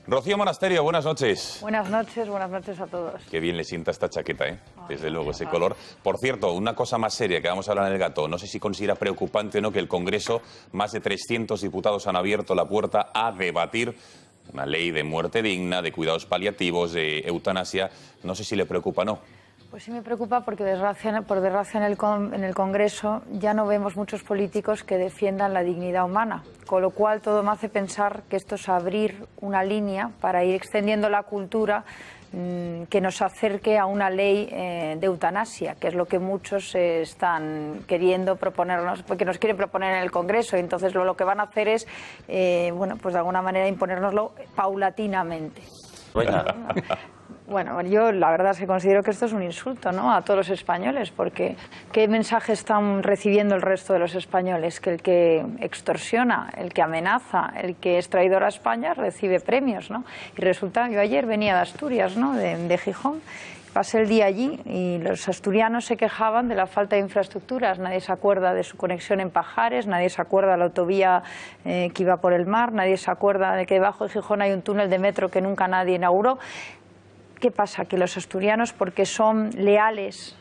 Rocío Monasterio, buenas noches. Buenas noches a todos. Qué bien le sienta esta chaqueta, ¿eh? Desde luego, ese color. Por cierto, una cosa más seria que vamos a hablar en El Gato. No sé si considera preocupante o no que el Congreso, más de 300 diputados han abierto la puerta a debatir una ley de muerte digna, de cuidados paliativos, de eutanasia. No sé si le preocupa o no. Pues sí me preocupa porque, por desgracia, en el Congreso ya no vemos muchos políticos que defiendan la dignidad humana. Con lo cual, todo me hace pensar que esto es abrir una línea para ir extendiendo la cultura que nos acerque a una ley de eutanasia, que es lo que muchos están queriendo proponernos, porque nos quieren proponer en el Congreso. Y entonces lo que van a hacer es, bueno, pues de alguna manera imponérnoslo paulatinamente. Bueno, yo la verdad es que considero que esto es un insulto, ¿no?, a todos los españoles, porque ¿qué mensaje están recibiendo el resto de los españoles? Que el que extorsiona, el que amenaza, el que es traidor a España recibe premios, ¿no? Y resulta, yo ayer venía de Asturias, ¿no?, de Gijón. Pasé el día allí y los asturianos se quejaban de la falta de infraestructuras. Nadie se acuerda de su conexión en Pajares, nadie se acuerda de la autovía que iba por el mar, nadie se acuerda de que debajo de Gijón hay un túnel de metro que nunca nadie inauguró. ¿Qué pasa? Que los asturianos, porque son leales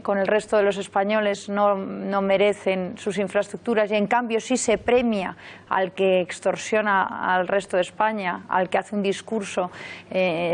con el resto de los españoles, no merecen sus infraestructuras, y en cambio sí se premia al que extorsiona al resto de España, al que hace un discurso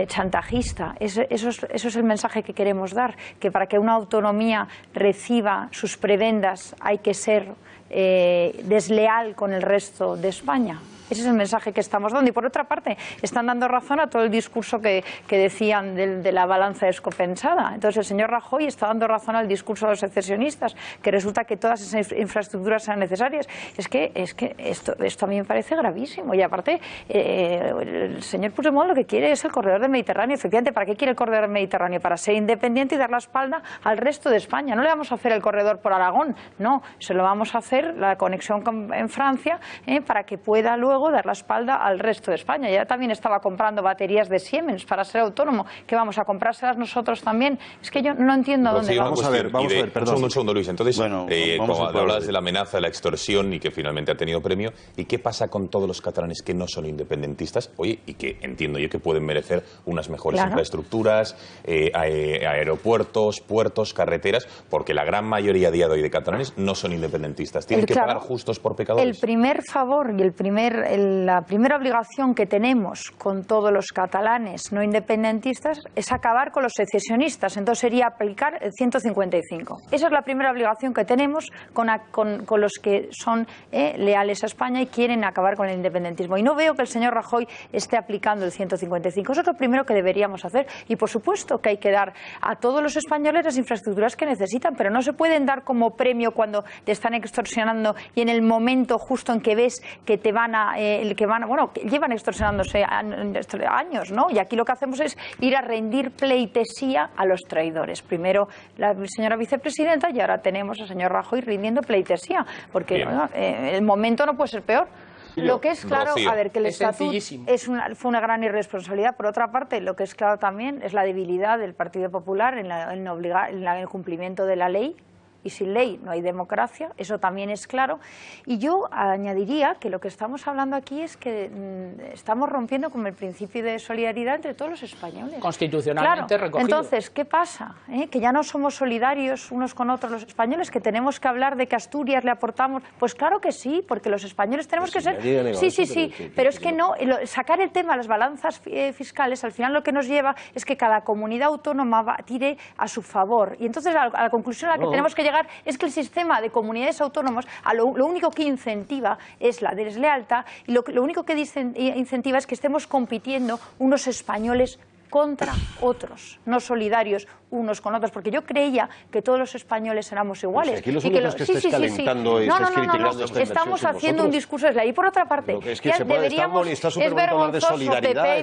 chantajista. Eso es el mensaje que queremos dar, que para que una autonomía reciba sus prebendas hay que ser desleal con el resto de España. Ese es el mensaje que estamos dando. Y por otra parte, están dando razón a todo el discurso que decían de la balanza descompensada. Entonces el señor Rajoy está dando razón al discurso de los secesionistas, que resulta que todas esas infraestructuras sean necesarias. Es que esto a mí me parece gravísimo. Y aparte, el señor Puigdemont lo que quiere es el corredor del Mediterráneo. Efectivamente, ¿para qué quiere el corredor del Mediterráneo? Para ser independiente y dar la espalda al resto de España. No le vamos a hacer el corredor por Aragón, no. Se lo vamos a hacer, la conexión en Francia, para que pueda luego dar la espalda al resto de España. Ya también estaba comprando baterías de Siemens para ser autónomo, que vamos a comprárselas nosotros también. Es que yo no entiendo a dónde vamos. Vamos a ver, perdón. Un segundo, Luis. Entonces, bueno, como hablas de la amenaza, de la extorsión y que finalmente ha tenido premio, ¿y qué pasa con todos los catalanes que no son independentistas? Oye, y que entiendo yo que pueden merecer unas mejores infraestructuras, aeropuertos, puertos, carreteras, porque la gran mayoría a día de hoy de catalanes no son independentistas. ¿Tienen que pagar justos por pecadores? El primer favor y la primera obligación que tenemos con todos los catalanes no independentistas es acabar con los secesionistas. Entonces sería aplicar el 155. Esa es la primera obligación que tenemos con los que son leales a España y quieren acabar con el independentismo. Y no veo que el señor Rajoy esté aplicando el 155. Eso es lo primero que deberíamos hacer. Y por supuesto que hay que dar a todos los españoles las infraestructuras que necesitan, pero no se pueden dar como premio cuando te están extorsionando y en el momento justo en que ves que te van a que llevan extorsionándose años, ¿no? Y aquí lo que hacemos es ir a rendir pleitesía a los traidores. Primero la señora vicepresidenta y ahora tenemos al señor Rajoy rindiendo pleitesía, porque el momento no puede ser peor. Lo que es claro, Rocío, a ver, que el estatuto fue una gran irresponsabilidad. Por otra parte, lo que es claro también es la debilidad del Partido Popular en el cumplimiento de la ley. Y sin ley no hay democracia, eso también es claro. Y yo añadiría que lo que estamos hablando aquí es que estamos rompiendo con el principio de solidaridad entre todos los españoles. Constitucionalmente recogido. Entonces, ¿qué pasa? Que ya no somos solidarios unos con otros los españoles, que tenemos que hablar de que Asturias le aportamos. Pues claro que sí, porque los españoles tenemos que ser... Sí, pero es que no, sacar el tema de las balanzas fiscales, al final lo que nos lleva es que cada comunidad autónoma tire a su favor. Y entonces a la conclusión a la que tenemos que llegar es que el sistema de comunidades autónomas lo único que incentiva es la deslealtad y lo único que incentiva es que estemos compitiendo unos españoles contra otros, no solidarios unos con otros, porque yo creía que todos los españoles éramos iguales. Pues aquí los únicos que estáis calentando y estáis criticando esta estamos haciendo un discurso de y por otra parte, es que deberíamos, es vergonzoso, PP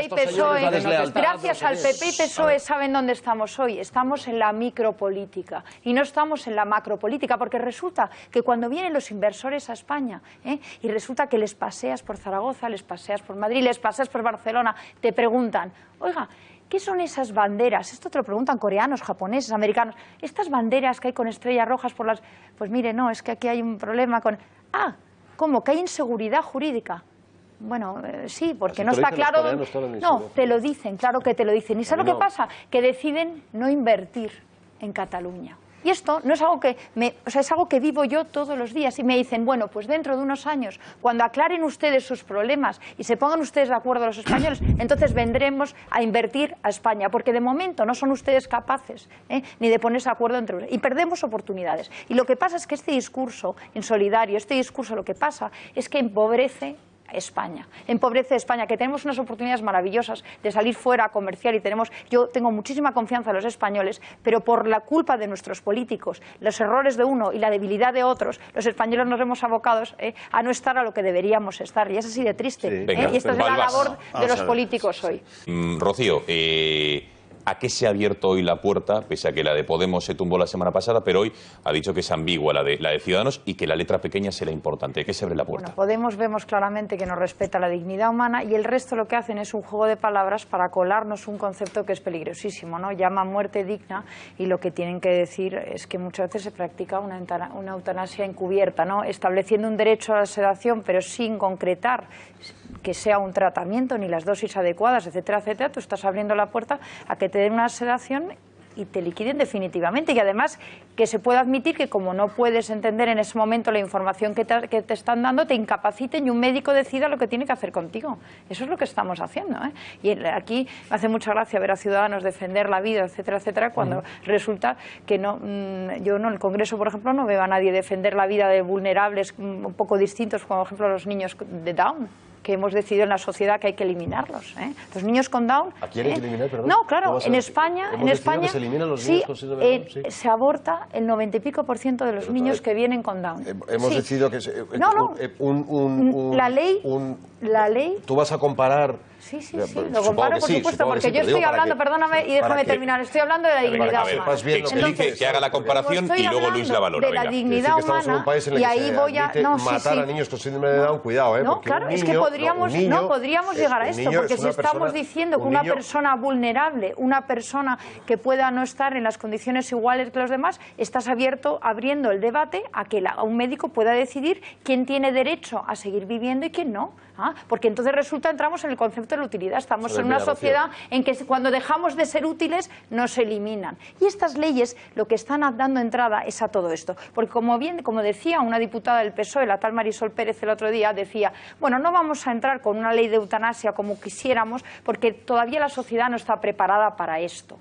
y PSOE, gracias al PP y PSOE saben dónde estamos hoy, estamos en la micropolítica y no estamos en la macropolítica, porque resulta que cuando vienen los inversores a España y resulta que les paseas por Zaragoza, les paseas por Madrid, les paseas por Barcelona, te preguntan, oiga, ¿qué son esas banderas? Esto te lo preguntan coreanos, japoneses, americanos. Estas banderas que hay con estrellas rojas por las... Pues mire, no, es que aquí hay un problema con... Ah, ¿cómo? ¿Que hay inseguridad jurídica? Bueno, sí, porque no está claro. No, te lo dicen, claro que te lo dicen. ¿Y sabes lo que pasa? Que deciden no invertir en Cataluña. Y esto no es algo que es algo que vivo yo todos los días. Y me dicen, bueno, pues dentro de unos años, cuando aclaren ustedes sus problemas y se pongan ustedes de acuerdo los españoles, entonces vendremos a invertir a España, porque de momento no son ustedes capaces ni de ponerse de acuerdo entre ustedes. Y perdemos oportunidades. Y lo que pasa es que este discurso insolidario, este discurso lo que pasa es que empobrece España, empobrece España, que tenemos unas oportunidades maravillosas de salir fuera a comerciar y yo tengo muchísima confianza en los españoles, pero por la culpa de nuestros políticos, los errores de uno y la debilidad de otros, los españoles nos vemos abocados a no estar a lo que deberíamos estar, y es así de triste. Sí. Venga, y esta es la labor de los políticos hoy. Rocío, ¿a qué se ha abierto hoy la puerta? Pese a que la de Podemos se tumbó la semana pasada, pero hoy ha dicho que es ambigua la de Ciudadanos y que la letra pequeña será importante. ¿A qué se abre la puerta? Bueno, Podemos vemos claramente que no respeta la dignidad humana, y el resto lo que hacen es un juego de palabras para colarnos un concepto que es peligrosísimo, ¿no? Llama muerte digna, y lo que tienen que decir es que muchas veces se practica una eutanasia encubierta, ¿no? Estableciendo un derecho a la sedación, pero sin concretar que sea un tratamiento ni las dosis adecuadas, etcétera, etcétera. Tú estás abriendo la puerta a que te den una sedación y te liquiden definitivamente, y además que se pueda admitir que, como no puedes entender en ese momento la información que te están dando, te incapaciten y un médico decida lo que tiene que hacer contigo. Eso es lo que estamos haciendo, ¿eh? Y aquí me hace mucha gracia ver a Ciudadanos defender la vida, etcétera, etcétera, cuando resulta que no, yo no, en el Congreso, por ejemplo, no veo a nadie defender la vida de vulnerables un poco distintos, como por ejemplo los niños de Down, que hemos decidido en la sociedad que hay que eliminarlos. Los niños con Down... ¿A quién hay que eliminar, perdón? No, claro, en España que se eliminan los niños con síndrome de Down, sí. Se aborta el 90 y pico % de los niños que vienen con Down. Hemos decidido que... La ley... ¿Tú vas a comparar...? Sí, lo comparo, por supuesto, porque yo estoy hablando, perdóname y déjame terminar, estoy hablando de la dignidad humana. Que haga la comparación y luego Luis la valora. De la dignidad humana, y ahí voy a... matar a niños con síndrome de Down, cuidado, No, claro, es que podríamos llegar a esto, porque si estamos diciendo que una persona vulnerable, una persona que pueda no estar en las condiciones iguales que los demás, estás abriendo el debate a que un médico pueda decidir quién tiene derecho a seguir viviendo y quién no. Porque entonces entramos en el concepto de la utilidad. Estamos en una sociedad en que cuando dejamos de ser útiles nos eliminan. Y estas leyes lo que están dando entrada es a todo esto. Porque como decía una diputada del PSOE, la tal Marisol Pérez, el otro día, decía, bueno, no vamos a entrar con una ley de eutanasia como quisiéramos porque todavía la sociedad no está preparada para esto.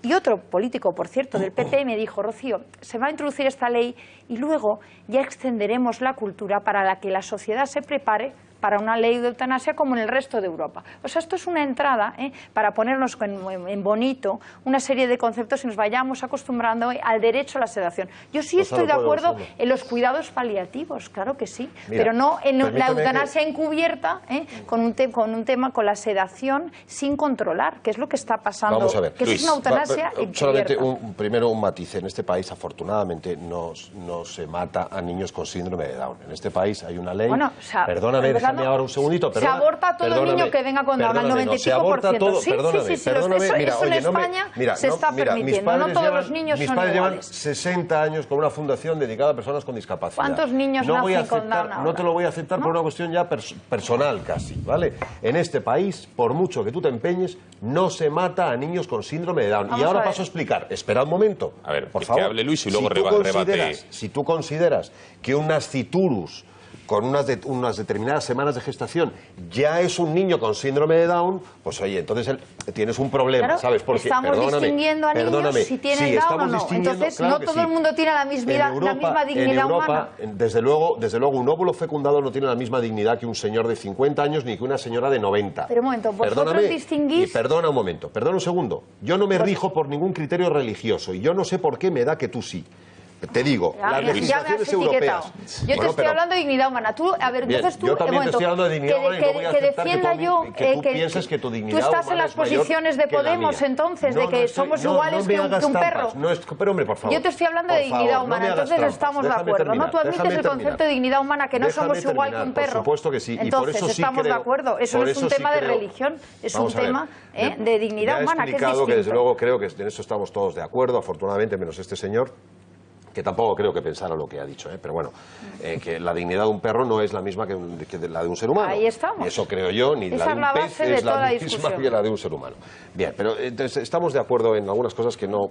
Y otro político, por cierto, del PP me dijo, Rocío, se va a introducir esta ley y luego ya extenderemos la cultura para la que la sociedad se prepare para una ley de eutanasia como en el resto de Europa. O sea, esto es una entrada para ponernos en bonito una serie de conceptos y nos vayamos acostumbrando al derecho a la sedación. Yo sí estoy de acuerdo en los cuidados paliativos, claro que sí, pero no en la eutanasia encubierta con con la sedación sin controlar, que es lo que está pasando. Vamos a ver, que Luis, es una eutanasia encubierta. Solamente primero un matiz. En este país, afortunadamente, no se mata a niños con síndrome de Down. En este país hay una ley... Bueno, perdóname, déjame ahora un segundito. Se aborta a todo niño que venga con Down, al 95%. Perdóname. Eso en España se está permitiendo. No todos los niños son iguales. Mis padres llevan 60 años con una fundación dedicada a personas con discapacidad. ¿Cuántos niños nacen con Down ahora? No te lo voy a aceptar por una cuestión ya personal casi, ¿vale? En este país, por mucho que tú te empeñes, no se mata a niños con síndrome de Down. Y ahora paso a explicar. Espera un momento. A ver, por favor. Que hable Luis y luego rebate. Si tú consideras que un nasciturus con unas determinadas semanas de gestación ya es un niño con síndrome de Down, pues oye, entonces tienes un problema, claro, ¿sabes? Porque, estamos distinguiendo a niños si tienen Down o no. Entonces claro no todo el mundo tiene la misma dignidad humana. Desde luego, un óvulo fecundado no tiene la misma dignidad que un señor de 50 años ni que una señora de 90. Pero un momento, vosotros distinguís... Perdona un momento, perdona un segundo. Yo no me rijo por ningún criterio religioso y yo no sé por qué me da que tú sí. Te digo, las legislaciones europeas... Yo te estoy hablando de dignidad humana. Tú, a ver, bien, entonces tú... Yo también te estoy hablando de dignidad humana y no voy a aceptar que tú pienses que tu dignidad humana es mayor. Tú estás en las posiciones de Podemos, entonces, de que somos iguales que un perro. Pero, hombre, por favor. Yo te estoy hablando de dignidad humana, entonces estamos de acuerdo. No, tú admites el concepto de dignidad humana, que no somos igual que un perro. Por supuesto que sí. Entonces, estamos de acuerdo. Eso no es un tema de religión, es un tema de dignidad humana, que es distinto. Que desde luego creo que en eso estamos todos de acuerdo, afortunadamente, menos este señor, que tampoco creo que pensara lo que ha dicho, pero bueno, que la dignidad de un perro no es la misma que la de un ser humano. Ahí estamos. Eso creo yo, ni Esa la de un pez es la misma que la de un ser humano. Bien, pero entonces estamos de acuerdo en algunas cosas que no...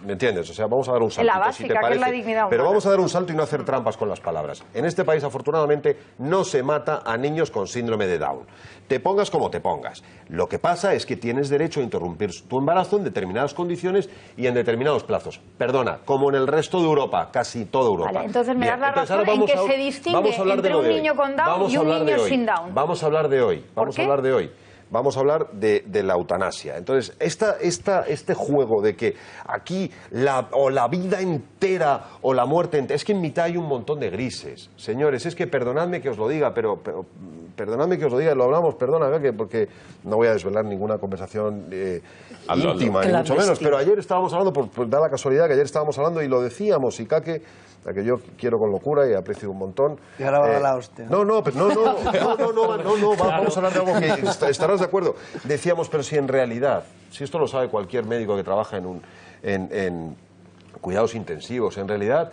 ¿Me entiendes? O sea, vamos a dar un salto. La básica, si te parece, que es la dignidad humana. pero vamos a dar un salto y no hacer trampas con las palabras. En este país, afortunadamente, no se mata a niños con síndrome de Down. Te pongas como te pongas. Lo que pasa es que tienes derecho a interrumpir tu embarazo en determinadas condiciones y en determinados plazos. Perdona, como en el resto de Europa, casi toda Europa. Vale, entonces me das la razón ahora en que se distingue entre un niño con Down y un niño sin Down. Vamos a hablar de hoy. ¿Por qué? Vamos a hablar de la eutanasia. Entonces, este juego de que aquí o la vida entera o la muerte entera, es que en mitad hay un montón de grises. Señores, es que perdonadme que os lo diga, pero perdonadme que os lo diga, lo hablamos, perdona, porque no voy a desvelar ninguna conversación íntima, ni mucho menos. Pero ayer estábamos hablando, da la casualidad que ayer estábamos hablando y lo decíamos, y Kake, la que yo quiero con locura y aprecio un montón. Y ahora va a la hostia. Vamos a hablar de algo que estarás de acuerdo. Decíamos, pero si en realidad, si esto lo sabe cualquier médico que trabaja en cuidados intensivos, en realidad,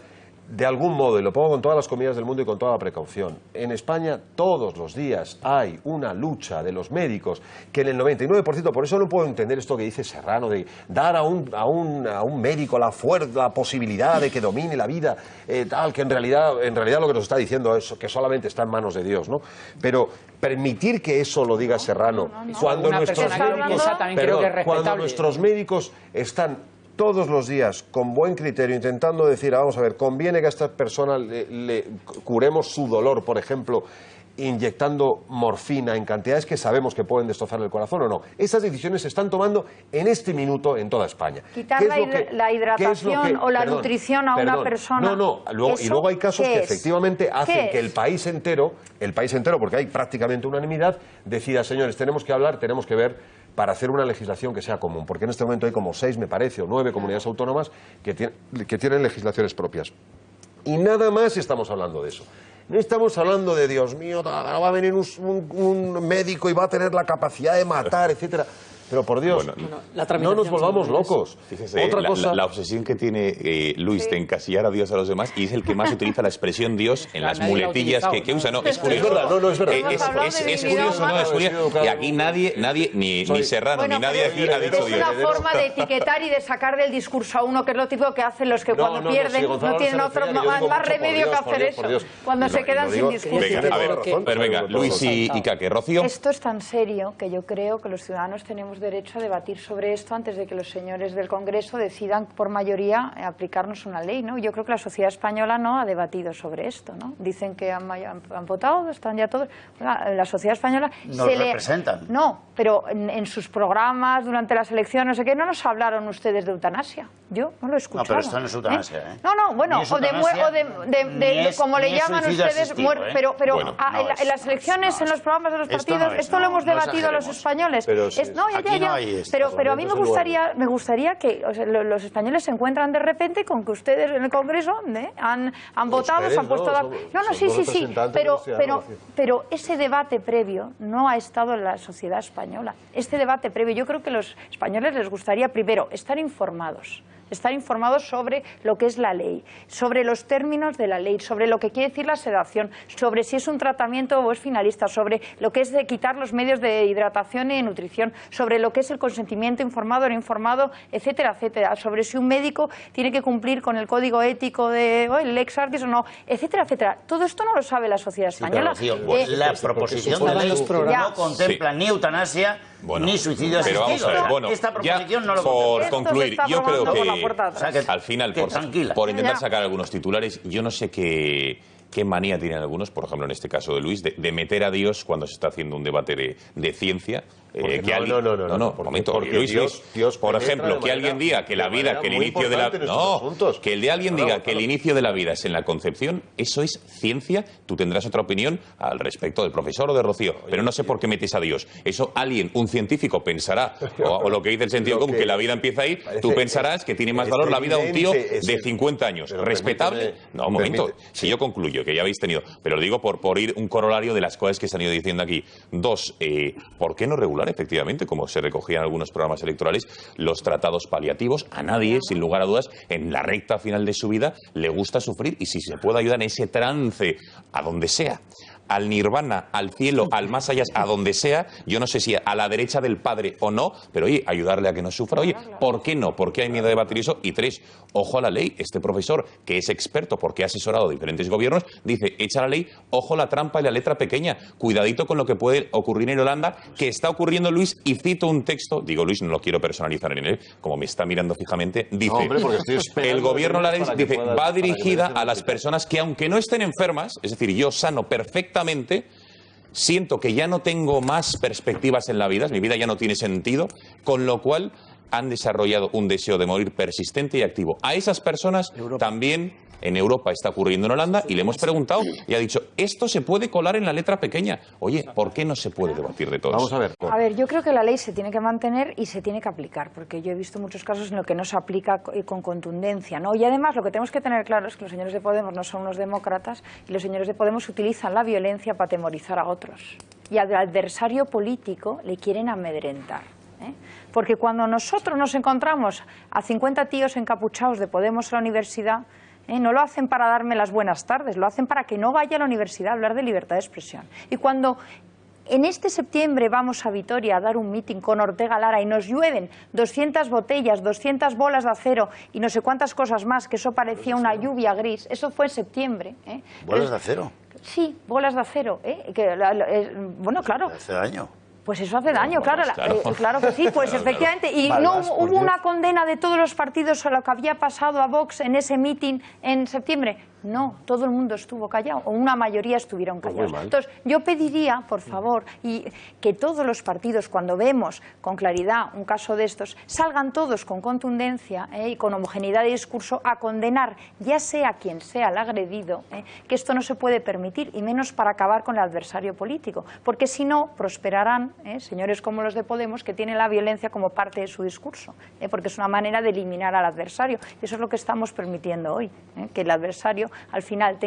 de algún modo, y lo pongo con todas las comillas del mundo y con toda la precaución, en España todos los días hay una lucha de los médicos que en el 99%, por eso no puedo entender esto que dice Serrano, de dar a un médico la posibilidad de que domine la vida, tal, que en realidad lo que nos está diciendo es que solamente está en manos de Dios, ¿no? Pero permitir que eso lo diga Serrano, cuando nuestros médicos están todos los días, con buen criterio, intentando decir, vamos a ver, conviene que a esta persona le curemos su dolor, por ejemplo, inyectando morfina en cantidades que sabemos que pueden destrozar el corazón o no. Esas decisiones se están tomando en este minuto en toda España. Quitar la hidratación o la nutrición a una persona. Y luego hay casos que efectivamente hacen que el país entero, porque hay prácticamente unanimidad, decida, señores, tenemos que hablar, tenemos que ver para hacer una legislación que sea común, porque en este momento hay como 6, me parece, o 9 comunidades autónomas que tienen legislaciones propias. Y nada más estamos hablando de eso. No estamos hablando de, Dios mío, va a venir un médico y va a tener la capacidad de matar, etcétera. Pero por Dios, no nos volvamos locos. Fíjese, otra cosa... la obsesión que tiene Luis de encasillar a Dios a los demás, y es el que más utiliza la expresión Dios en las muletillas que usa. No, es curioso. Es verdad. Es curioso, no, es curioso. Y aquí nadie, ni Serrano, ni nadie aquí ha dicho Dios. Es una forma de etiquetar y de sacar del discurso a uno, que es lo típico que hacen los que cuando pierden no tienen otro más remedio que hacer eso. Cuando se quedan sin discurso. Venga, Luis y Kake. Rocío. Esto es tan serio que yo creo que los ciudadanos tenemos derecho a debatir sobre esto antes de que los señores del Congreso decidan por mayoría aplicarnos una ley, ¿no? Yo creo que la sociedad española no ha debatido sobre esto, ¿no? Dicen que han votado, están ya todos... La sociedad española... Nos representan. No, pero en sus programas durante las elecciones, no sé qué, no nos hablaron ustedes de eutanasia. Yo no lo he escuchado. No, pero esto no es eutanasia, ¿eh? No, bueno, como le llaman ustedes, pero en las elecciones, en los programas de los partidos, esto lo hemos debatido los españoles. Pero a mí me gustaría que los españoles se encuentran de repente con que ustedes en el Congreso han votado, se han puesto... Sí, pero ese debate previo no ha estado en la sociedad española. Este debate previo, yo creo que a los españoles les gustaría primero estar informados sobre lo que es la ley, sobre los términos de la ley, sobre lo que quiere decir la sedación, sobre si es un tratamiento o es finalista, sobre lo que es de quitar los medios de hidratación y de nutrición, sobre lo que es el consentimiento informado o no informado, etcétera, etcétera, sobre si un médico tiene que cumplir con el código ético de el lex artis o no, etcétera, etcétera. Todo esto no lo sabe la sociedad española. La proposición de ley no contempla ni eutanasia ni suicidio asistido. Pero vamos a ver, esta proposición no lo por concluir, yo creo que al final, tranquila. por intentar sacar algunos titulares, yo no sé qué manía tienen algunos, por ejemplo en este caso de Luis, de meter a Dios cuando se está haciendo un debate de ciencia. No, Dios, por ejemplo, que alguien diga que la vida, que el inicio de la que el inicio de la vida es en la concepción, eso es ciencia. Tú tendrás otra opinión al respecto del profesor o de Rocío, pero no sé por qué metes a Dios. Eso un científico pensará, o lo que dice el sentido común, que la vida empieza ahí, tú pensarás que tiene más valor la vida de un tío de 50 años. ¿Respetable? No, un momento. Si yo concluyo que ya habéis tenido, pero lo digo por ir un corolario de las cosas que se han ido diciendo aquí. 2, ¿por qué no regular regular, efectivamente, como se recogía en algunos programas electorales, los tratados paliativos. A nadie, sin lugar a dudas, en la recta final de su vida le gusta sufrir, y si se puede ayudar en ese trance, a donde sea, al nirvana, al cielo, al más allá, a donde sea, yo no sé si a la derecha del padre o no, pero oye, ayudarle a que no sufra. Oye, ¿por qué no? ¿Por qué hay miedo a debatir eso? Y tres, ojo a la ley. Este profesor, que es experto porque ha asesorado a diferentes gobiernos, dice, echa la ley, ojo la trampa y la letra pequeña. Cuidadito con lo que puede ocurrir en Holanda, que está ocurriendo, Luis, y cito un texto, digo, Luis, no lo quiero personalizar en él, como me está mirando fijamente, dice, no, hombre, el gobierno holandés dice, va dirigida a las personas que, aunque no estén enfermas, es decir, yo sano perfectamente, siento que ya no tengo más perspectivas en la vida, mi vida ya no tiene sentido, con lo cual han desarrollado un deseo de morir persistente y activo. A esas personas también en Europa está ocurriendo en Holanda, y le hemos preguntado y ha dicho, esto se puede colar en la letra pequeña. Oye, ¿por qué no se puede debatir de todo Vamos eso? a ver. A ver, yo creo que la ley se tiene que mantener y se tiene que aplicar, porque yo he visto muchos casos en los que no se aplica con contundencia, ¿no? Y además lo que tenemos que tener claro es que los señores de Podemos no son unos demócratas, y los señores de Podemos utilizan la violencia para atemorizar a otros. Y al adversario político le quieren amedrentar, ¿eh? Porque cuando nosotros nos encontramos a 50 tíos encapuchados de Podemos en la universidad, no lo hacen para darme las buenas tardes, lo hacen para que no vaya a la universidad a hablar de libertad de expresión. Y cuando en este septiembre vamos a Vitoria a dar un mitin con Ortega Lara y nos llueven 200 botellas, 200 bolas de acero y no sé cuántas cosas más, que eso parecía una lluvia gris, eso fue en septiembre. ¿Bolas de acero? Sí, bolas de acero. Bueno, claro. Hace daño. Pues eso hace daño, Bueno, claro que sí, pues efectivamente. Y no hubo una condena de todos los partidos a lo que había pasado a Vox en ese mitin en septiembre. No, todo el mundo estuvo callado, o una mayoría estuvieron callados. Entonces, yo pediría, por favor, y que todos los partidos, cuando vemos con claridad un caso de estos, salgan todos con contundencia y con homogeneidad de discurso a condenar, ya sea quien sea el agredido, que esto no se puede permitir, y menos para acabar con el adversario político, porque si no, prosperarán señores como los de Podemos, que tienen la violencia como parte de su discurso, porque es una manera de eliminar al adversario, y eso es lo que estamos permitiendo hoy, que el adversario al final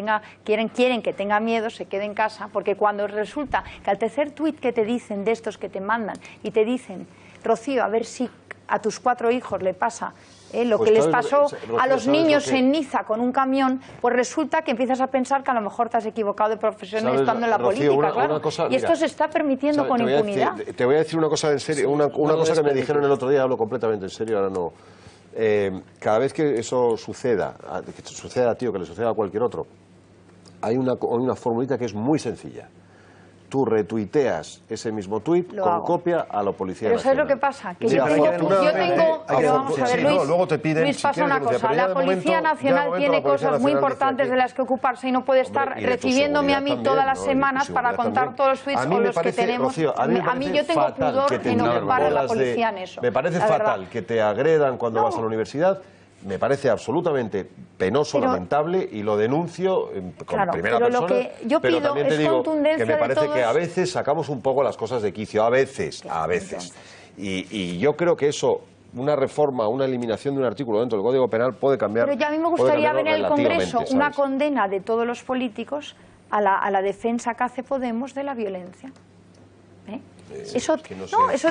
quieren que tenga miedo, se quede en casa, porque cuando resulta que al tercer tuit que te dicen de estos que te mandan y te dicen, Rocío, a ver si a tus 4 hijos le pasa lo pues que les pasó Rocío, a los niños en Niza con un camión, pues resulta que empiezas a pensar que a lo mejor te has equivocado de profesión estando en la Rocío, política, claro. Cosa, y esto mira, se está permitiendo con impunidad. Te voy a decir una cosa en serio, una cosa que me dijeron el otro día, hablo completamente en serio, ahora no. Cada vez que eso suceda, que te suceda a ti o que le suceda a cualquier otro, hay una formulita que es muy sencilla. Tú retuiteas ese mismo tuit con copia a la Policía Nacional. Pero ¿sabes lo que pasa? Que yo tengo pero vamos a ver, Luis, no, luego te piden, Luis, pasa una cosa, la Policía Nacional tiene cosas muy importantes de las que ocuparse y no puede estar recibiéndome a mí todas las semanas para contar todos los tweets o los que tenemos. Rocío, a mí yo tengo pudor en ocupar a la policía en eso. Me parece fatal que te agredan cuando vas a la universidad. Me parece absolutamente penoso, lamentable, y lo denuncio con primera persona. Lo que yo pido pero también te digo que me parece todos. Que a veces sacamos un poco las cosas de quicio, a veces. Y yo creo que eso, una reforma, una eliminación de un artículo dentro del Código Penal puede cambiar. Pero ya a mí me gustaría ver en el Congreso una condena de todos los políticos a la defensa que hace Podemos de la violencia. Eso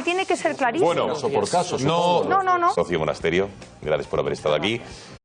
tiene que ser clarísimo. Bueno, caso por caso. No. Rocío Monasterio, gracias por haber estado aquí.